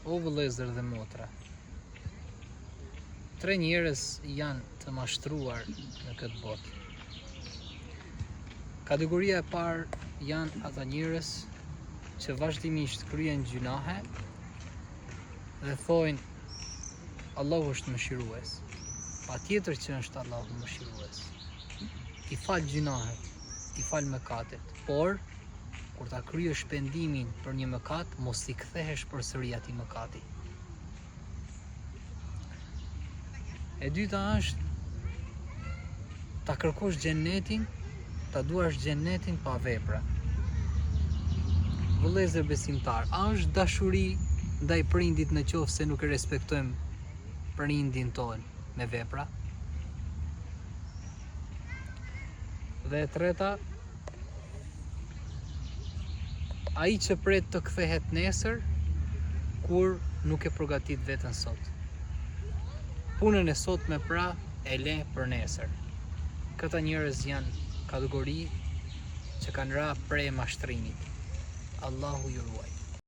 O vëllezër dhe motra, 3 njerëz janë të mashtruar në këtë botë. Kategoria e parë janë ata njerëz që vazhdimisht kryen gjunahe dhe thojnë Allahu është mëshirues. Patjetër që është Allahu mëshirues. I fal gjunahet, i fal mëkatet, por kur ta kryesh pendimin për një mëkat, mos i kthehesh përsëri atij mëkati. E dyta është ta kërkosh xhenetin, ta duash xhenetin pa vepra. Vëllezër besimtar, a është dashuri ndaj prindit në qoftë se nuk e respektojmë prindin tonë me vepra? Dhe e treta, ai që pret të kthehet nesër, kur nuk e përgatit veten sot. Punën e sotme pra e le për nesër. Këta njerëz janë kategori që kanë ra prej mashtrimit. Allahu ju ruaj.